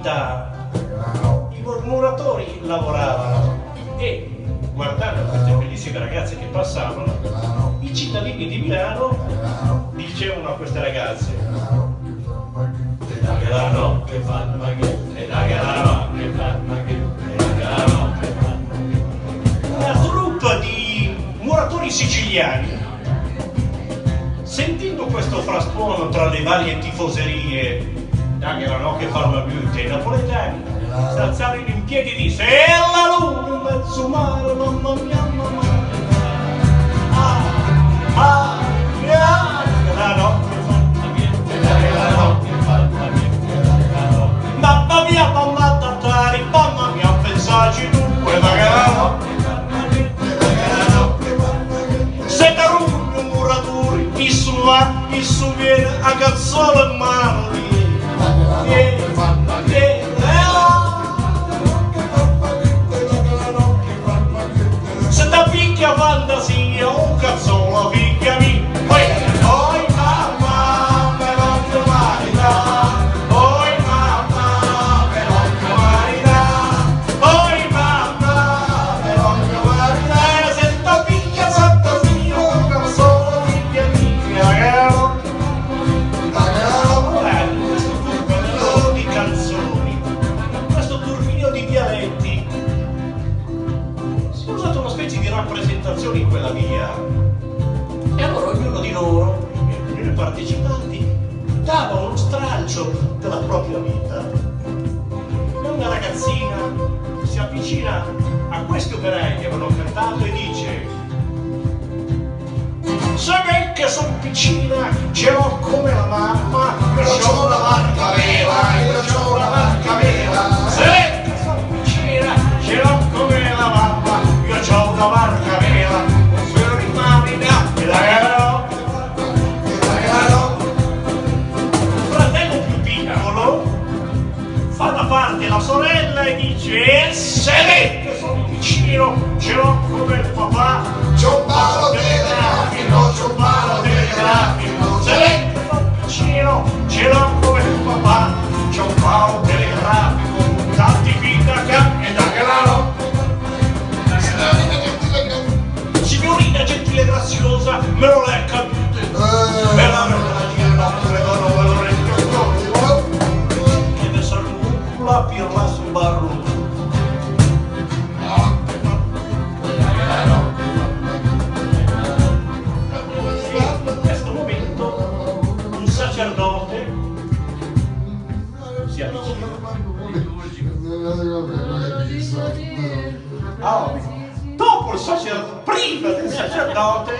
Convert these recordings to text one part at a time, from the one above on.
città i muratori lavoravano e, guardando queste bellissime ragazze che passavano, i cittadini di Milano dicevano a queste ragazze: e da che la notte fa il maghetto, e da che la notte fa il maghetto, e da che la notte fa il maghetto. Una troupe di muratori siciliani, sentendo questo frastuono tra le varie tifoserie, da che la notte fa il maghetto, i napoletani si alzarono in piedi e disse: e la luna in mezzo mare, mamma mia, mamma mia. La notte fa il maghetto, la notte fa il maghetto, mamma mia, mamma tattari, mamma mia, pensaci dunque, ma che la notte fa il maghetto, la notte fa il maghetto. Se da un muratore, isso viene a cazzola in mano, se da picchia fantasia, un cazzola picchiami. Oi mamma, me voglio marità. Oi mamma, me voglio marità. Oi mamma, me voglio marità. Se da picchia fantasia, un cazzola picchiami. Questo turbinio di dialetti si è usato una specie di rappresentazione in quella via, e allora ognuno di loro, i partecipanti, dava uno stralcio della propria vita. E una ragazzina si avvicina a questi operai che avevano cantato e dice: sai che sono piccina, ce l'ho come la mamma, io c'ho la barca vera, io c'ho la barca vera. Sai che sono piccina, ce l'ho come la mamma, io c'ho la barca vera. Non sono rimanita, e la gara, il fratello più piccolo fa da parte la sorella e dice: sai che sono piccino, ce l'ho come il papà, c'ho un palo telegrafico, c'ho un palo telegrafico. Se lei che sono piccino, ce l'ho come il papà, c'ho un palo telegrafico. Tanti vita e da che la notte. Signorina gentile e graziosa, me lo l'è capito. Me la non credono, ve lo rendo. Che ne saluto, pirla sul barro. Sacerdote si avvicina. Dopo il sacerdote, prima del sacerdote,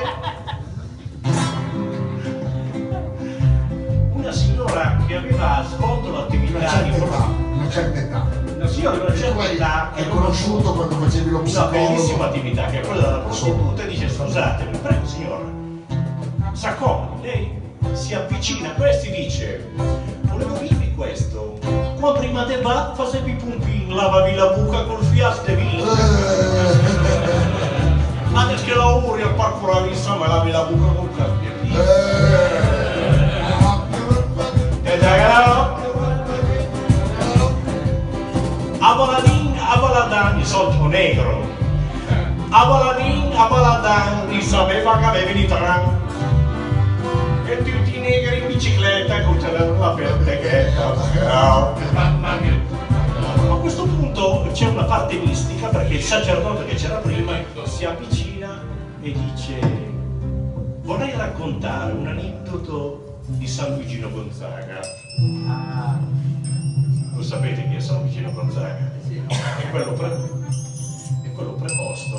una signora che aveva svolto l'attività di una certa età. Una signora di una certa età è conosciuto quando facevi lo psicologo. Una bellissima attività che è quella della prostituta, e dice: scusatemi, prego signora, s'accomodi. Lei si avvicina a questi e dice: volevo dirvi questo, quando prima te va facevi pumpin, lavavi la buca col fiasco e vino. Adesso che lavori al parco la vista, ma lavi la buca col fiasco e vino. E da Avaladin, solito negro. Avaladin sapeva che avevi di tram. E tutti i negri in bicicletta con la perdeghetta. A questo punto c'è una parte mistica, perché il sacerdote che c'era prima si avvicina e dice: vorrei raccontare un aneddoto di San Luigino Gonzaga. Lo sapete chi è San Luigino Gonzaga? È quello preposto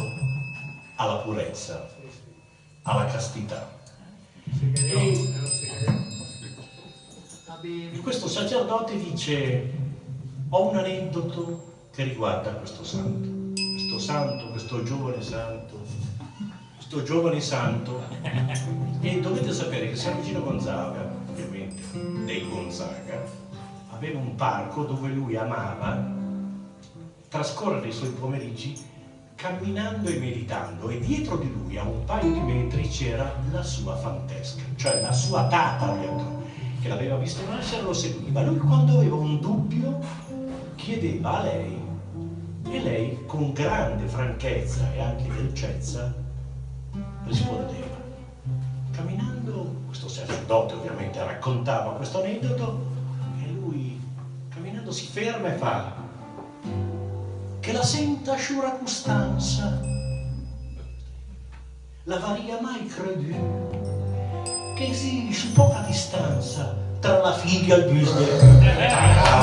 alla purezza, alla castità. E questo sacerdote dice: ho un aneddoto che riguarda questo santo, questo giovane santo, e dovete sapere che San Luigino Gonzaga, ovviamente dei Gonzaga, aveva un parco dove lui amava trascorrere i suoi pomeriggi camminando e meditando, e dietro di lui a un paio di metri c'era la sua fantesca, cioè la sua tata dietro, che l'aveva visto nascere, lo seguiva. Lui, quando aveva un dubbio, chiedeva a lei e lei con grande franchezza e anche dolcezza rispondeva. Camminando, questo sacerdote ovviamente raccontava questo aneddoto e lui camminando si ferma e fa: che la senta sciura costanza, la varia mai credu, che esiste poca distanza tra la figa e il business.